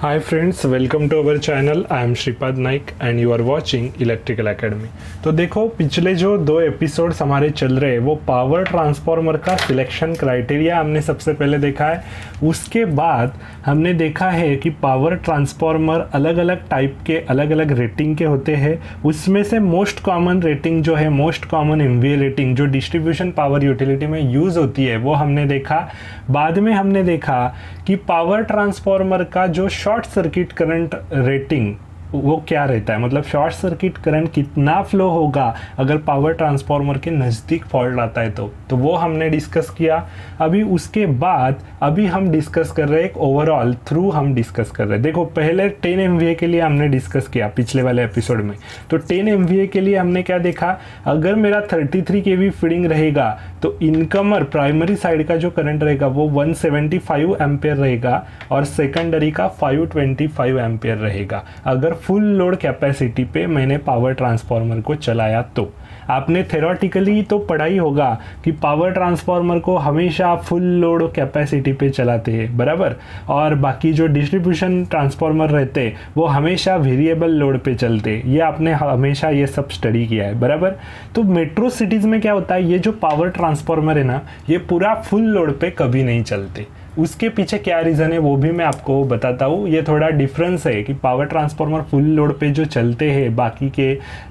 Hi friends, welcome to our channel. I am Shripad Naik and you are watching Electrical Academy. तो देखो पिछले जो 2 episodes हमारे चल रहे हैं वो पावर ट्रांसफार्मर का सिलेक्शन क्राइटेरिया हमने सबसे पहले देखा है। उसके बाद हमने देखा है कि पावर ट्रांसफार्मर अलग अलग टाइप के अलग अलग रेटिंग के होते हैं। उसमें से मोस्ट कॉमन रेटिंग जो है मोस्ट कॉमन एमवीए रेटिंग जो डिस्ट्रीब्यूशन पावर यूटिलिटी में यूज़ होती है वो हमने देखा। बाद में हमने देखा कि पावर ट्रांसफार्मर का जो शॉर्ट सर्किट करंट रेटिंग वो क्या रहता है, मतलब शॉर्ट सर्किट करंट कितना फ्लो होगा अगर पावर ट्रांसफार्मर के नज़दीक फॉल्ट आता है तो वो हमने डिस्कस किया। अभी उसके बाद अभी हम डिस्कस कर रहे हैं एक ओवरऑल थ्रू हम डिस्कस कर रहे हैं। देखो पहले 10 MVA के लिए हमने डिस्कस किया पिछले वाले एपिसोड में। तो 10 MVA के लिए हमने क्या देखा, अगर मेरा 33 kV फीडिंग रहेगा तो इनकमर प्राइमरी साइड का जो करंट रहेगा वो 175 एम्पेयर रहेगा और सेकेंडरी का 525 एम्पेयर रहेगा। अगर फुल लोड कैपेसिटी पे मैंने पावर ट्रांसफार्मर को चलाया तो आपने थ्योरेटिकली तो पढ़ा ही होगा कि पावर ट्रांसफार्मर को हमेशा फुल लोड कैपेसिटी पे चलाते हैं, बराबर। और बाकी जो डिस्ट्रीब्यूशन ट्रांसफार्मर रहते वो हमेशा वेरिएबल लोड पे चलते। ये आपने हमेशा ये सब स्टडी किया है, बराबर। तो मेट्रो सिटीज़ में क्या होता है, ये जो पावर ट्रांसफार्मर है ना ये पूरा फुल लोड पे कभी नहीं चलते। उसके पीछे क्या रीज़न है वो भी मैं आपको बताता हूँ। ये थोड़ा डिफरेंस है कि पावर ट्रांसफार्मर फुल लोड पे जो चलते हैं बाकी के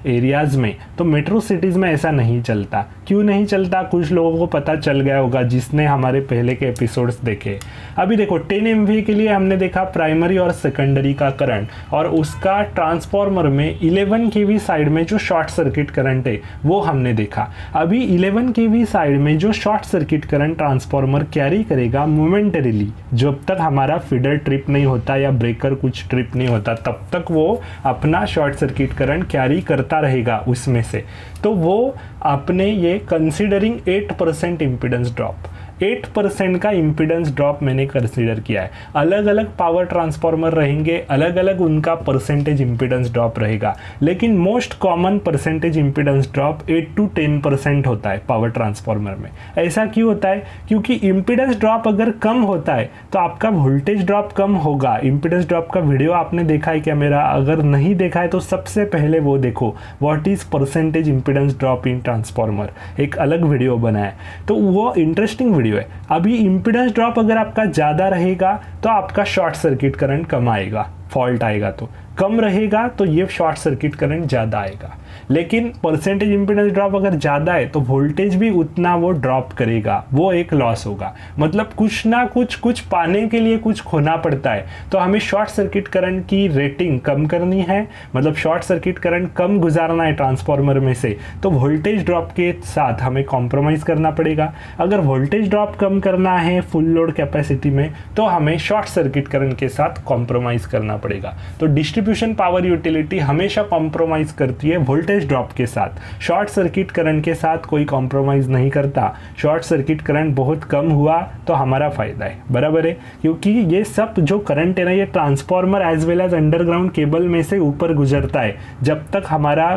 एरियाज़ में, तो मेट्रो सिटीज़ में ऐसा नहीं चलता। क्यों नहीं चलता कुछ लोगों को पता चल गया होगा जिसने हमारे पहले के एपिसोड्स देखे। अभी देखो 10 MVA के लिए हमने देखा प्राइमरी और सेकेंडरी का करंट और उसका ट्रांसफार्मर में 11 kV साइड में जो शॉर्ट सर्किट करंट है वो हमने देखा। अभी 11 kV साइड में जो short circuit current transformer carry करेगा मोमेंटरीली, जब तक हमारा फीडर ट्रिप नहीं होता या ब्रेकर कुछ ट्रिप नहीं होता तब तक वो अपना शॉर्ट सर्किट करंट कैरी करता रहेगा उसमें से। तो वो अपने ये कंसीडरिंग 8% इम्पीडेंस ड्रॉप 8% का इम्पीडेंस ड्रॉप मैंने कंसीडर किया है। अलग अलग पावर ट्रांसफार्मर रहेंगे, अलग अलग उनका परसेंटेज इम्पीडेंस ड्रॉप रहेगा, लेकिन most common percentage impedance drop 8 to 10% होता है पावर ट्रांसफार्मर में। ऐसा क्यों होता है, क्योंकि इम्पीडेंस ड्रॉप अगर कम होता है तो आपका वोल्टेज ड्रॉप कम होगा। इम्पीडेंस ड्रॉप का वीडियो आपने देखा है क्या मेरा? अगर नहीं देखा है तो सबसे पहले वो देखो, what is percentage impedance drop in transformer, एक अलग वीडियो बनाया तो वो इंटरेस्टिंग वीडियो है। अभी इम्पीडेंस ड्रॉप अगर आपका ज़्यादा रहेगा तो आपका शॉर्ट सर्किट करंट कम आएगा, फॉल्ट आएगा तो कम रहेगा तो ये शॉर्ट सर्किट करंट ज़्यादा आएगा। लेकिन परसेंटेज इम्पीडेंस ड्रॉप अगर ज़्यादा है तो वोल्टेज भी उतना वो ड्रॉप करेगा, वो एक लॉस होगा। मतलब कुछ ना कुछ पाने के लिए कुछ खोना पड़ता है। तो हमें शॉर्ट सर्किट करंट की रेटिंग कम करनी है, मतलब शॉर्ट सर्किट करंट कम गुजारना है ट्रांसफार्मर में से, तो वोल्टेज ड्रॉप के साथ हमें कॉम्प्रोमाइज़ करना पड़ेगा। अगर वोल्टेज ड्रॉप कम करना है फुल लोड कैपेसिटी में तो हमें शॉर्ट सर्किट करंट के साथ कॉम्प्रोमाइज़ करना पड़ेगा। तो डिस्ट्रीब्यूशन पावर यूटिलिटी हमेशा कॉम्प्रोमाइज़ करती है वोल्टेज ड्रॉप के साथ, शॉर्ट सर्किट करंट के साथ कोई कॉम्प्रोमाइज़ नहीं करता। शॉर्ट सर्किट करंट बहुत कम हुआ तो हमारा फायदा है, बराबर है, क्योंकि ये सब जो करंट है ना ये transformer as well as underground cable में से ऊपर गुजरता है। जब तक हमारा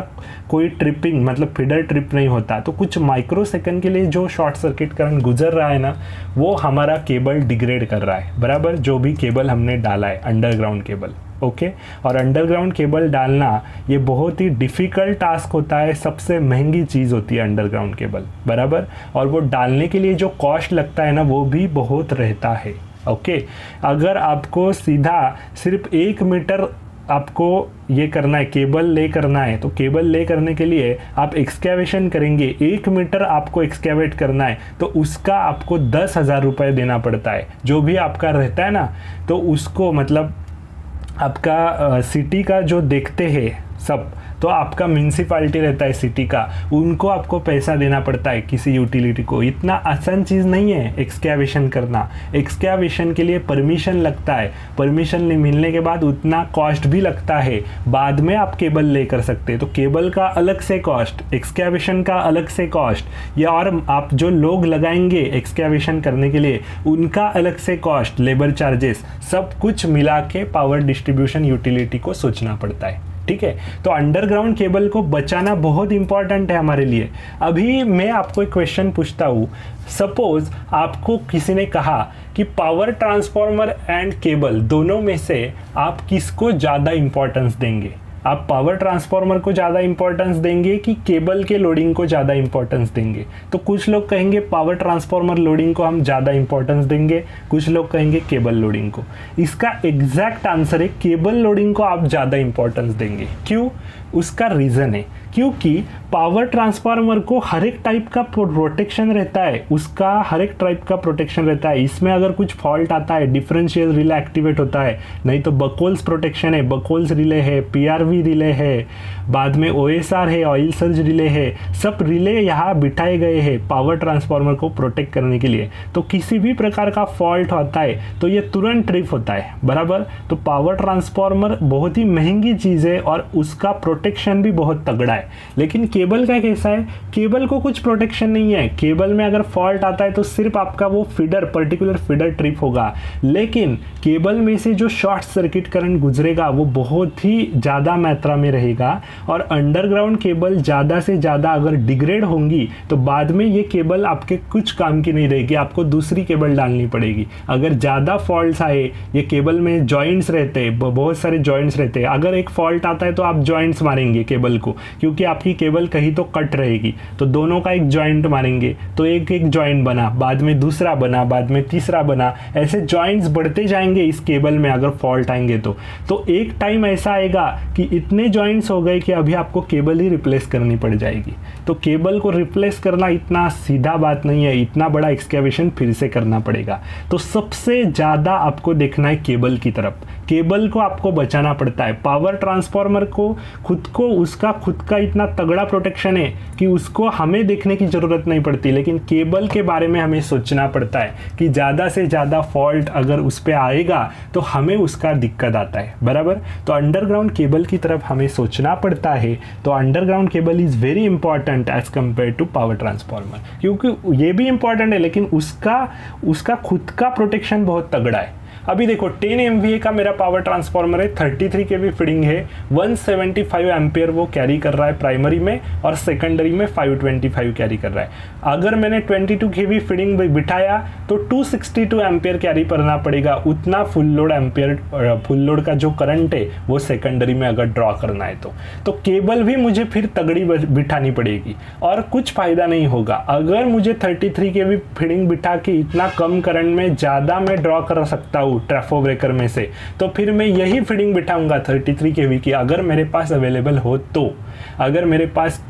कोई ट्रिपिंग मतलब फीडर ट्रिप नहीं होता तो कुछ माइक्रो सेकंड के लिए जो शॉर्ट सर्किट करंट गुजर रहा है ना वो हमारा केबल डिग्रेड कर रहा है, बराबर। जो भी केबल हमने डाला है अंडरग्राउंड केबल, ओके। और अंडरग्राउंड केबल डालना ये बहुत ही डिफ़िकल्ट टास्क होता है, सबसे महंगी चीज़ होती है अंडरग्राउंड केबल, बराबर। और वो डालने के लिए जो कॉस्ट लगता है ना वो भी बहुत रहता है, ओके। अगर आपको सीधा सिर्फ 1 मीटर आपको ये करना है, केबल ले करना है, तो केबल ले करने के लिए आप एक्सकैवेशन करेंगे, 1 मीटर आपको एक्सकैवेट करना है तो उसका आपको 10,000 रुपये देना पड़ता है। जो भी आपका रहता है ना तो उसको मतलब आपका सिटी का जो देखते हैं सब, तो आपका म्यूनसिपालिटी रहता है सिटी का, उनको आपको पैसा देना पड़ता है किसी यूटिलिटी को। इतना आसान चीज़ नहीं है एक्सकैवेशन करना। एक्सकैवेशन के लिए परमिशन लगता है, परमिशन मिलने के बाद उतना कॉस्ट भी लगता है। बाद में आप केबल ले कर सकते हैं, तो केबल का अलग से कॉस्ट, एक्सकैवेशन का अलग से कॉस्ट, या और आप जो लोग लगाएंगे एक्सकैवेशन करने के लिए उनका अलग से कॉस्ट, लेबर चार्जेस, सब कुछ मिला के पावर डिस्ट्रीब्यूशन यूटिलिटी को सोचना पड़ता है। ठीक है, तो अंडरग्राउंड केबल को बचाना बहुत इंपॉर्टेंट है हमारे लिए। अभी मैं आपको एक क्वेश्चन पूछता हूँ, सपोज आपको किसी ने कहा कि पावर ट्रांसफार्मर एंड केबल दोनों में से आप किसको ज़्यादा इंपॉर्टेंस देंगे। आप पावर ट्रांसफार्मर को ज़्यादा इंपॉर्टेंस देंगे कि केबल के लोडिंग को ज़्यादा इंपॉर्टेंस देंगे। तो कुछ लोग कहेंगे पावर ट्रांसफार्मर लोडिंग को हम ज़्यादा इंपॉर्टेंस देंगे, कुछ लोग कहेंगे केबल लोडिंग को। इसका एग्जैक्ट आंसर है केबल लोडिंग को आप ज़्यादा इंपॉर्टेंस देंगे। क्यों? उसका रीज़न है क्योंकि पावर ट्रांसफार्मर को हर एक टाइप का प्रोटेक्शन रहता है, उसका हर एक टाइप का प्रोटेक्शन रहता है। इसमें अगर कुछ फॉल्ट आता है डिफरेंशियल रिले एक्टिवेट होता है, नहीं तो बकोल्स प्रोटेक्शन है, बकोल्स रिले है, पीआरवी रिले है, बाद में ओएसआर है, ऑयल सर्ज रिले है, सब रिले यहाँ बिठाए गए हैं पावर ट्रांसफार्मर को प्रोटेक्ट करने के लिए। तो किसी भी प्रकार का फॉल्ट होता है तो ये तुरंत ट्रिप होता है, बराबर। तो पावर ट्रांसफार्मर बहुत ही महंगी चीज़ है और उसका प्रोटेक्शन भी बहुत तगड़ा है। लेकिन केबल का कैसा है? केबल को कुछ प्रोटेक्शन नहीं है। केबल में अगर फॉल्ट आता है तो सिर्फ आपका वो फीडर, पर्टिकुलर फीडर ट्रिप होगा। लेकिन केबल में से जो शॉर्ट सर्किट करंट गुजरेगा वो बहुत ही ज़्यादा मात्रा में रहेगा और अंडरग्राउंड केबल ज़्यादा से ज़्यादा अगर डिग्रेड होंगी तो बाद में ये केबल आपके कुछ काम की नहीं रहेगी, आपको दूसरी केबल डालनी पड़ेगी। अगर ज़्यादा फॉल्ट्स आए, ये केबल में जॉइंट्स रहते हैं, बहुत सारे जॉइंट्स रहते हैं, अगर एक फॉल्ट आता है तो आप जॉइंट्स मारेंगे केबल को, क्योंकि आपकी केबल कहीं तो कट रहेगी। तो दोनों का एक जॉइंट मारेंगे तो एक एक जॉइंट बना, बाद में दूसरा बना, बाद में तीसरा बना, ऐसे जॉइंट्स बढ़ते जाएंगे इस केबल में अगर फॉल्ट आएंगे तो एक टाइम ऐसा आएगा कि इतने जॉइंट्स हो गए कि अभी आपको केबल ही रिप्लेस करनी पड़ जाएगी। तो केबल को रिप्लेस करना इतना सीधा बात नहीं है, इतना बड़ा एक्सकैवेशन फिर से करना पड़ेगा। तो सबसे ज़्यादा आपको देखना है केबल की तरफ, केबल को आपको बचाना पड़ता है। पावर ट्रांसफार्मर को उसका खुद का इतना तगड़ा प्रोटेक्शन है कि उसको हमें देखने की ज़रूरत नहीं पड़ती, लेकिन केबल के बारे में हमें सोचना पड़ता है कि ज़्यादा से ज़्यादा फॉल्ट अगर उस पर आएगा तो हमें उसका दिक्कत आता है, बराबर। तो अंडरग्राउंड केबल की तरफ हमें सोचना पड़ता है। तो underground cable is very important as compare to power transformer, क्योंकि ये भी इंपॉर्टेंट है लेकिन उसका खुद का प्रोटेक्शन बहुत तगड़ा है। अभी देखो 10 MVA का मेरा पावर ट्रांसफार्मर है, 33 kV फीडिंग है, 175 एम्पियर वो कैरी कर रहा है प्राइमरी में और सेकेंडरी में 525 कैरी कर रहा है। अगर मैंने 22 kV फीडिंग बिठाया तो 262 एम्पियर कैरी करना पड़ेगा। उतना फुल लोड का जो करंट है वो सेकेंडरी में अगर ड्रॉ करना है तो केबल भी मुझे फिर तगड़ी बिठानी पड़ेगी और कुछ फ़ायदा नहीं होगा। अगर मुझे 33 kV फीडिंग बिठा के इतना कम करंट में ज़्यादा मैं ड्रॉ कर सकता हूँ ट्रैफो ब्रेकर में से, तो फिर मैं यही फीडिंग बिठाऊंगा 33 kV की, अगर मेरे पास अवेलेबल हो तो। अगर मेरे पास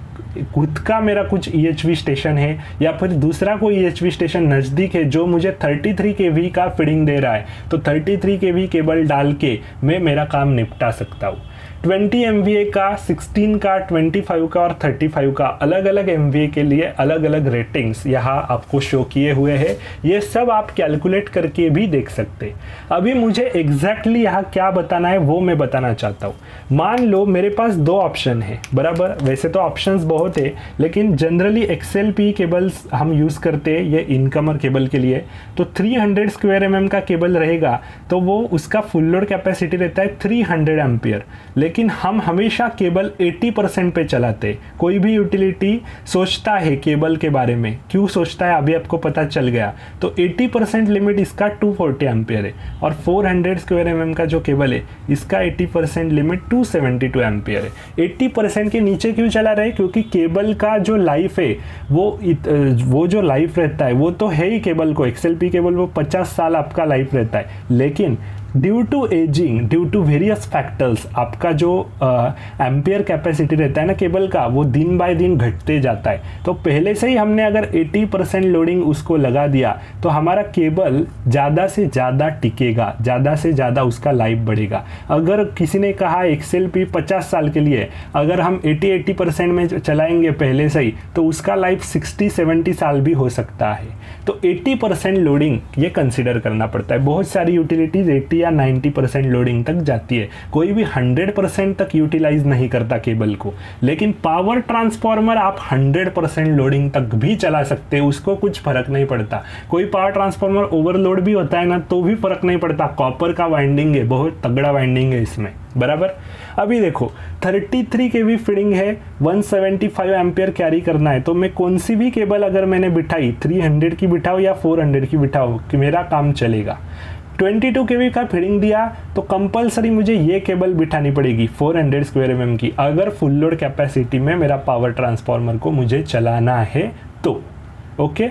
खुद का मेरा कुछ EHV स्टेशन है या फिर दूसरा कोई EHV स्टेशन नज़दीक है जो मुझे 33 kV का फीडिंग दे रहा है, तो 33 kV केबल डाल के मैं मेरा काम निपटा सकता हूँ। 20 MVA का, 16 का, 25 का और 35 का अलग अलग MVA के लिए अलग अलग रेटिंग्स यहाँ आपको शो किए हुए हैं। ये सब आप कैलकुलेट करके भी देख सकते। अभी मुझे एग्जैक्टली यहाँ क्या बताना है वो मैं बताना चाहता हूँ। मान लो मेरे पास दो ऑप्शन है, बराबर। वैसे तो ऑप्शंस बहुत है लेकिन जनरली XLPE केबल्स हम यूज़ करते हैं ये इनकमर केबल के लिए। तो 300 स्क्वायर mm का केबल रहेगा तो वो उसका फुल लोड कैपेसिटी रहता है 300 एम्पियर। लेकिन हम हमेशा केबल 80% पे चलाते। कोई भी यूटिलिटी सोचता है केबल के बारे में, क्यों सोचता है अभी आपको पता चल गया। तो 80% लिमिट इसका 240 एम्पियर है और 400 स्क्वायर mm का जो केबल है इसका 80% लिमिट 272 एम्पियर है। 80% के नीचे क्यों चला रहे? क्योंकि केबल का जो लाइफ है वो जो लाइफ रहता है वो तो है ही केबल को, XLPE केबल वो 50 साल आपका लाइफ रहता है। लेकिन due to ageing, due to various factors आपका जो एम्पियर कैपेसिटी रहता है ना केबल का वो दिन बाय दिन घटते जाता है। तो पहले से ही हमने अगर 80% लोडिंग उसको लगा दिया तो हमारा केबल ज़्यादा से ज़्यादा टिकेगा, ज़्यादा से ज़्यादा उसका लाइफ बढ़ेगा। अगर किसी ने कहा XLPE 50 साल के लिए, अगर हम 80% में चलाएंगे पहले से ही तो उसका लाइफ 60-70 साल भी हो सकता है। तो 80% लोडिंग ये कंसिडर करना पड़ता है। बहुत सारी यूटिलिटीज़ 80 या 90% लोडिंग तक जाती है, कोई भी 100% तक यूटिलाइज नहीं करता केबल को। लेकिन पावर ट्रांसफार्मर आप 100% लोडिंग तक भी चला सकते हो, उसको कुछ फर्क नहीं पड़ता। कोई पावर ट्रांसफार्मर ओवरलोड भी होता है ना तो भी फर्क नहीं पड़ता, कॉपर का वाइंडिंग है, बहुत तगड़ा वाइंडिंग है इसमें, बराबर। अभी देखो 33 kV फीडिंग है, 175 एम्पियर कैरी करना है, तो मैं कौन सी भी केबल अगर मैंने बिठाई 300 की बिठाओ या 400 की बिठाओ कि मेरा काम चलेगा। 22 kV का फीडिंग दिया तो कंपलसरी मुझे ये केबल बिठानी पड़ेगी 400 स्क्वायर mm की, अगर फुल लोड कैपेसिटी में मेरा पावर ट्रांसफार्मर को मुझे चलाना है तो। ओके,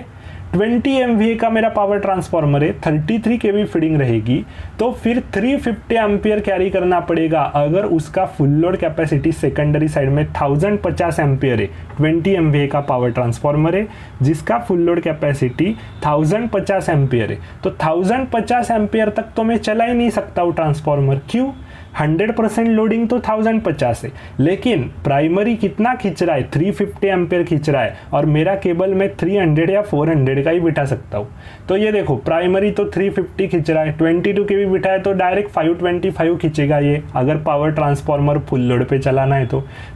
20 MVA का मेरा पावर ट्रांसफार्मर है, 33 kV फीडिंग रहेगी, तो फिर 350 एम्पियर कैरी करना पड़ेगा अगर उसका full load capacity secondary side में 1050 एम्पियर है। 20 MVA का पावर ट्रांसफार्मर है जिसका फुल लोड कैपेसिटी 1050 एम्पियर है, तो 1050 एम्पियर तक तो मैं चला ही नहीं सकता वो ट्रांसफार्मर। क्यों? 100% लोडिंग तो 1050 है, लेकिन प्राइमरी कितना खींच रहा है? 350 एम्पियर खींच रहा है, और मेरा केबल मैं 300 या 400 का ही बिठा सकता हूँ। तो ये देखो प्राइमरी तो 350 खींच रहा है, 22 kV बिठा है तो डायरेक्ट 525 खींचेगा ये, अगर पावर ट्रांसफार्मर फुल लोड पे चलाना है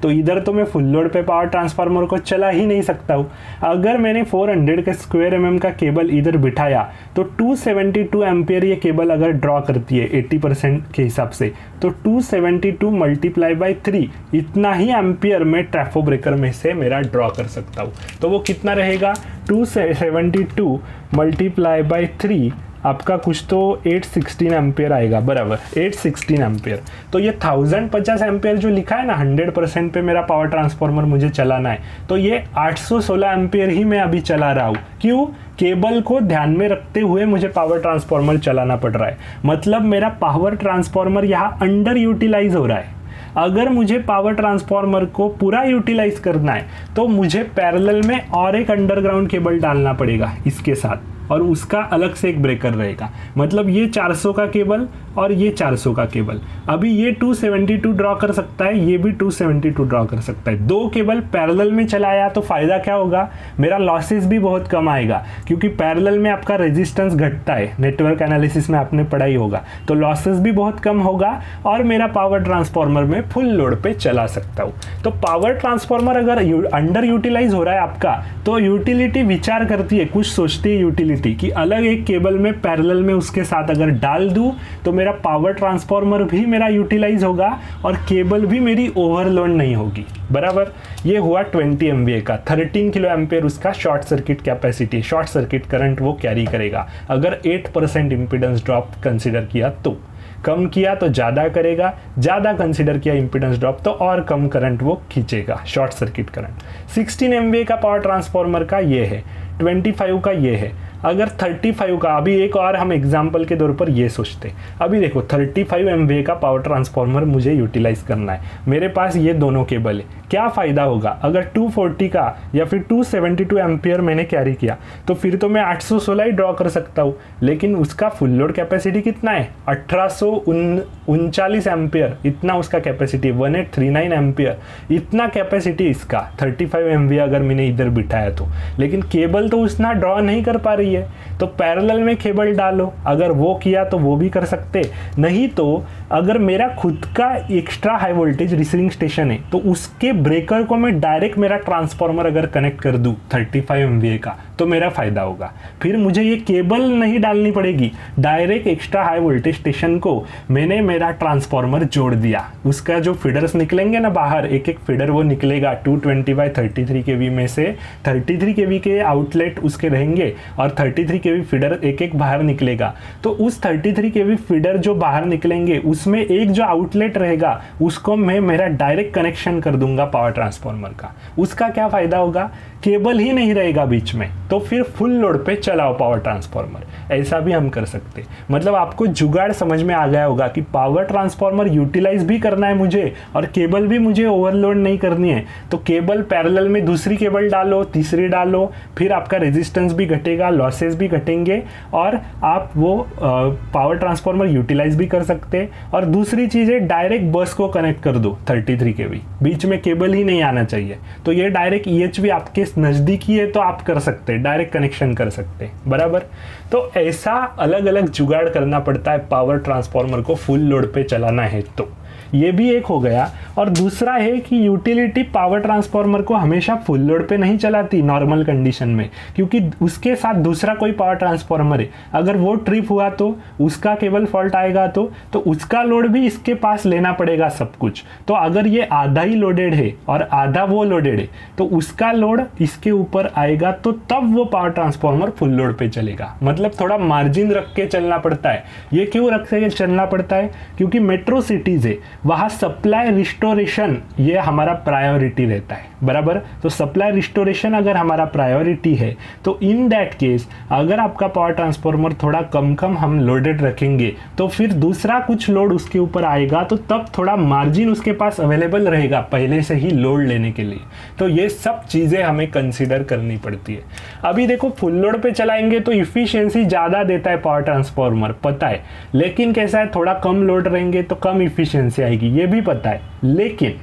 तो इधर तो मैं फुल लोड पे पावर ट्रांसफार्मर को चला ही नहीं सकता हूँ। अगर मैंने 400 के स्क्वायर mm का केबल इधर बिठाया तो 272 एम्पियर ये केबल अगर ड्रॉ करती है 80% के हिसाब से, तो 272 मल्टीप्लाई बाई 3 इतना ही एम्पियर में ट्रैफो ब्रेकर में से मेरा ड्रॉ कर सकता हूँ। तो वो कितना रहेगा? 272 मल्टीप्लाई बाई 3 आपका कुछ तो 816 एम्पियर आएगा, बराबर 816 एम्पियर। तो ये 1050 एम्पियर जो लिखा है ना 100% पे मेरा पावर ट्रांसफार्मर मुझे चलाना है, तो ये 816 एम्पियर ही मैं अभी चला रहा हूँ। क्यों? केबल को ध्यान में रखते हुए मुझे पावर ट्रांसफार्मर चलाना पड़ रहा है, मतलब मेरा पावर ट्रांसफार्मर यहाँ अंडर यूटिलाइज हो रहा है। अगर मुझे पावर ट्रांसफार्मर को पूरा यूटिलाइज करना है तो मुझे पैरेलल में और एक अंडरग्राउंड केबल डालना पड़ेगा इसके साथ, और उसका अलग से एक ब्रेकर रहेगा। मतलब ये 400 का केबल और ये 400 का केबल, अभी ये 272 ड्रॉ कर सकता है, ये भी 272 ड्रॉ कर सकता है। दो केबल पैरेलल में चलाया तो फायदा क्या होगा? मेरा लॉसेस भी बहुत कम आएगा, क्योंकि पैरेलल में आपका रेजिस्टेंस घटता है, नेटवर्क एनालिसिस में आपने पढ़ा ही होगा, तो लॉसेस भी बहुत कम होगा और मेरा पावर ट्रांसफार्मर में फुल लोड पे चला सकता हूँ। तो पावर ट्रांसफार्मर अगर अंडर यूटिलाइज हो रहा है आपका, तो यूटिलिटी विचार करती है, कुछ सोचती है यूटिलिटी कि अलग एक केबल में पैरेलल में उसके साथ अगर डाल दूं तो मेरा पावर ट्रांसफार्मर भी मेरा यूटिलाइज होगा और केबल भी मेरी ओवरलोड नहीं होगी, बराबर। ये हुआ 20 MVA का, 13 किलो एम्पियर उसका short circuit capacity, short circuit current वो कैरी करेगा अगर 8% इंपीडेंस ड्रॉप कंसिडर किया तो। कम किया तो ज़्यादा करेगा, ज़्यादा कंसिडर किया इंपीडेंस ड्रॉप तो और कम करंट वो खींचेगा, शॉर्ट सर्किट करंट। 16 MVA का पावर ट्रांसफार्मर का ये है, 25 का ये है। अगर 35 का, अभी एक और हम एग्जाम्पल के तौर पर ये सोचते, अभी देखो 35 MVA का पावर ट्रांसफार्मर मुझे यूटिलाइज करना है, मेरे पास ये दोनों केबल है। क्या फ़ायदा होगा? अगर 240 का या फिर 272 एम्पियर मैंने कैरी किया तो फिर तो मैं 816 ही ड्रॉ कर सकता हूँ, लेकिन उसका फुल लोड कैपेसिटी कितना है? 1839 एम्पियर, इतना उसका कैपेसिटी, 1839 एम्पियर इतना कैपेसिटी इसका 35 MVA अगर मैंने इधर बिठाया तो। लेकिन केबल तो उतना ड्रॉ नहीं कर पा रही है, तो पैरेलल में केबल डालो, अगर वो किया तो वो भी कर सकते। नहीं तो अगर मेरा खुद का extra high voltage receiving station है तो उसके ब्रेकर को मैं डायरेक्ट मेरा ट्रांसफार्मर अगर कनेक्ट कर दूं 35 MVA का तो मेरा फ़ायदा होगा। फिर मुझे ये केबल नहीं डालनी पड़ेगी, direct extra high voltage station को मैंने मेरा ट्रांसफार्मर जोड़ दिया। उसका जो फीडर्स निकलेंगे ना बाहर, एक एक फीडर वो निकलेगा 220/33 kV में से 33 kV के आउटलेट उसके रहेंगे और 33 kV फीडर एक एक बाहर निकलेगा। तो उस 33 kV फीडर जो बाहर निकलेंगे उसमें एक जो आउटलेट रहेगा उसको मैं मेरा डायरेक्ट कनेक्शन कर दूंगा पावर ट्रांसफार्मर का। उसका क्या फ़ायदा होगा? केबल ही नहीं रहेगा बीच में, तो फिर फुल लोड पे चलाओ पावर ट्रांसफार्मर। ऐसा भी हम कर सकते। मतलब आपको जुगाड़ समझ में आ गया होगा कि पावर ट्रांसफार्मर यूटिलाइज भी करना है मुझे और केबल भी मुझे ओवरलोड नहीं करनी है, तो केबल पैरेलल में दूसरी केबल डालो, तीसरी डालो, फिर आपका रेजिस्टेंस भी घटेगा, लॉसेस भी घटेंगे और आप वो पावर ट्रांसफार्मर यूटिलाइज भी कर सकते। और दूसरी चीज़ है डायरेक्ट बस को कनेक्ट कर दो 33 kV, बीच में केबल ही नहीं आना चाहिए। तो ये डायरेक्ट EHV आपके नज़दीकी है तो आप कर सकते, डायरेक्ट कनेक्शन कर सकते, बराबर। तो ऐसा अलग अलग जुगाड़ करना पड़ता है पावर ट्रांसफार्मर को फुल लोड पे चलाना है तो। ये भी एक हो गया। और दूसरा है कि यूटिलिटी पावर ट्रांसफार्मर को हमेशा फुल लोड पे नहीं चलाती नॉर्मल कंडीशन में, क्योंकि उसके साथ दूसरा कोई पावर ट्रांसफार्मर है, अगर वो ट्रिप हुआ तो उसका केबल फॉल्ट आएगा तो उसका लोड भी इसके पास लेना पड़ेगा सब कुछ। तो अगर ये आधा ही लोडेड है और आधा वो लोडेड है तो उसका लोड इसके ऊपर आएगा, तो तब वो पावर ट्रांसफार्मर फुल लोड पे चलेगा। मतलब थोड़ा मार्जिन रख के चलना पड़ता है। ये क्यों रख के चलना पड़ता है? क्योंकि मेट्रो सिटीज है, वहाँ सप्लाई रिस्टोरेशन ये हमारा प्रायोरिटी रहता है, बराबर। तो सप्लाई रिस्टोरेशन अगर हमारा प्रायोरिटी है तो इन दैट केस अगर आपका पावर ट्रांसफार्मर थोड़ा कम हम लोडेड रखेंगे तो फिर दूसरा कुछ लोड उसके ऊपर आएगा, तो तब थोड़ा मार्जिन उसके पास अवेलेबल रहेगा पहले से ही लोड लेने के लिए। तो ये सब चीज़ें हमें कंसीडर करनी पड़ती है। अभी देखो फुल लोड पे चलाएंगे तो इफिशियंसी ज़्यादा देता है पावर ट्रांसफार्मर, पता है, लेकिन कैसा है, थोड़ा कम लोड रहेंगे तो कम इफिशियंसी आएगी, ये भी पता है। लेकिन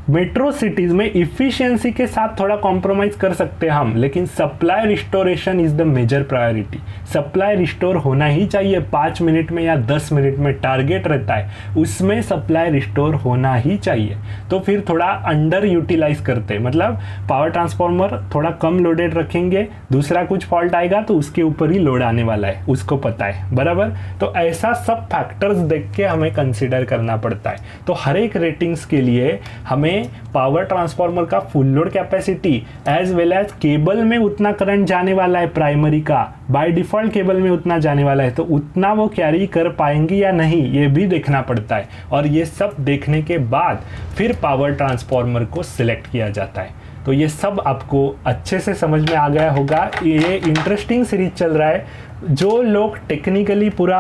मेट्रो सिटीज में इफिशियंसी के साथ थोड़ा कॉम्प्रोमाइज कर सकते हैं हम, लेकिन supply restoration is the major priority. Supply restore होना ही चाहिए, 5 मिनट में या 10 मिनट में टारगेट रहता है, उसमें सप्लाई रिस्टोर होना ही चाहिए। तो फिर थोड़ा अंडर यूटिलाइज करते हैं, मतलब पावर ट्रांसफार्मर थोड़ा कम लोडेड रखेंगे, दूसरा कुछ फॉल्ट आएगा तो उसके ऊपर ही लोड आने वाला है, उसको पता है, बराबर। तो ऐसा सब फैक्टर्स देख के हमें कंसिडर करना पड़ता है। तो हर एक रेटिंग्स के लिए हमें पावर ट्रांसफार्मर का full load capacity as well as cable में उतना करंट जाने वाला है, प्राइमरी का बाय डिफॉल्ट केबल में उतना जाने वाला है, तो उतना वो कैरी कर पाएंगी या नहीं ये भी देखना पड़ता है। और ये सब देखने के बाद फिर पावर ट्रांसफार्मर को सिलेक्ट किया जाता है। तो ये सब आपको अच्छे से समझ में आ गया होगा। ये इंटरेस्टिंग सीरीज चल रहा है। जो लोग टेक्निकली पूरा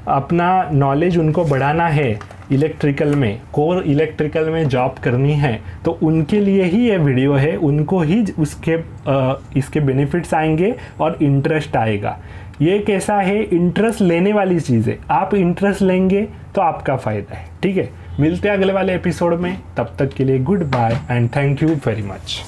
अपना नॉलेज उनको बढ़ाना है, इलेक्ट्रिकल में, कोर इलेक्ट्रिकल में जॉब करनी है, तो उनके लिए ही ये वीडियो है। उनको ही इसके बेनिफिट्स आएंगे और इंटरेस्ट आएगा। ये कैसा है, इंटरेस्ट लेने वाली चीज़ है। आप इंटरेस्ट लेंगे तो आपका फ़ायदा है, ठीक है। मिलते हैं अगले वाले एपिसोड में, तब तक के लिए goodbye and thank you very much.